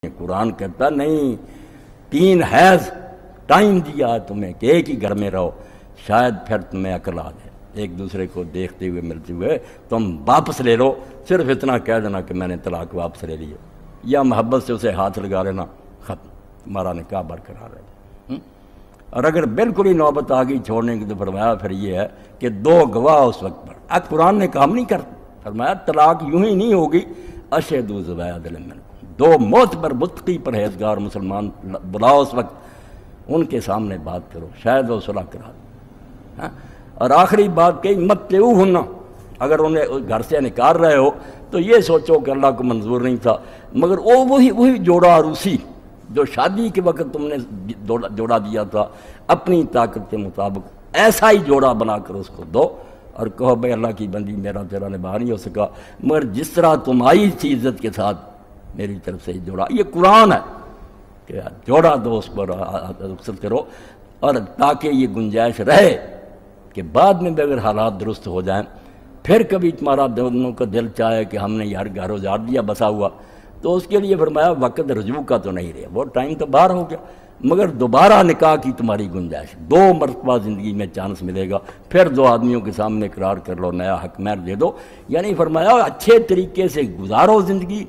قرآن کہتا نہیں، 3 حیض ٹائم دیا ہے تمہیں کہ ایک ہی گھر میں رہو، شاید پھر تمہیں عقل آ جائے، ایک دوسرے کو دیکھتے ہوئے ملتے ہوئے تم واپس لے لو، صرف اتنا کہہ دینا کہ میں نے طلاق واپس لے لی ہے، یا محبت سے اسے ہاتھ لگا لینا، ختم، تمہارا نکاح برقرار ہے۔ اور اگر بالکل ہی نوبت آ گئی چھوڑنے کی تو فرمایا پھر یہ ہے کہ 2 گواہ اس وقت پر، اب قرآن نے کام نہیں کرتا، فرمایا طلاق یوں ہی نہیں ہوگی، اشہدوا ذوی عدل منکم، 2 معتبر متقی پرہیزگار مسلمان بلاؤ اس وقت، ان کے سامنے بات کرو، شاید وہ صلح کرا دیں۔ اور آخری بات کہ متعوہن، اگر انہیں گھر سے نکال رہے ہو تو یہ سوچو کہ اللہ کو منظور نہیں تھا، مگر وہ وہی جوڑا عروسی جو شادی کے وقت تم نے جوڑا دیا تھا، اپنی طاقت کے مطابق ایسا ہی جوڑا بنا کر اس کو دو، اور کہو بھائی اللہ کی بندی میرا تیرا نباہ نہیں ہو سکا، مگر جس طرح تم آئی تھی عزت کے ساتھ میری طرف سے جوڑا، یہ قرآن ہے کہ جوڑا دو، اس پر رخصت کرو، اور تاکہ یہ گنجائش رہے کہ بعد میں بھی اگر حالات درست ہو جائیں، پھر کبھی تمہارا دونوں کا دل چاہے کہ ہم نے یار گھر اجاڑ دیا بسا ہوا، تو اس کے لیے فرمایا وقت رجوع کا تو نہیں رہا، وہ ٹائم تو باہر ہو گیا، مگر دوبارہ نکاح کی تمہاری گنجائش، 2 مرتبہ زندگی میں چانس ملے گا، پھر 2 آدمیوں کے سامنے اقرار کر لو، نیا حق مہر دے دو، یعنی فرمایا اچھے طریقے سے گزارو زندگی،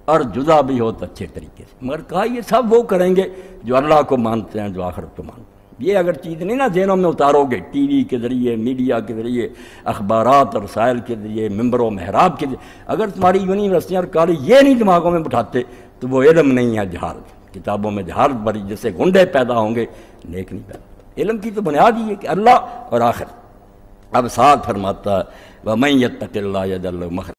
اور جدا بھی ہو تو اچھے طریقے سے، مگر کہا یہ سب وہ کریں گے جو اللہ کو مانتے ہیں، جو آخرت کو مانتے ہیں۔ یہ اگر چیز نہیں نا ذہنوں میں اتارو گے، ٹی وی کے ذریعے، میڈیا کے ذریعے، اخبارات اور رسائل کے ذریعے، ممبر و محراب کے ذریعے، اگر تمہاری یونیورسٹیاں اور کالج یہ نہیں دماغوں میں بٹھاتے تو وہ علم نہیں ہے، جہالت، کتابوں میں جہالت بھری، جس سے گنڈے پیدا ہوں گے، نیک نہیں پیدا۔ علم کی تو بنیاد ہی ہے کہ اللہ اور آخرت۔ اب ساتھ فرماتا ہے وَمَن يَتَّقِ اللَّهَ يَجْعَل لَهُ مَخْرَجًا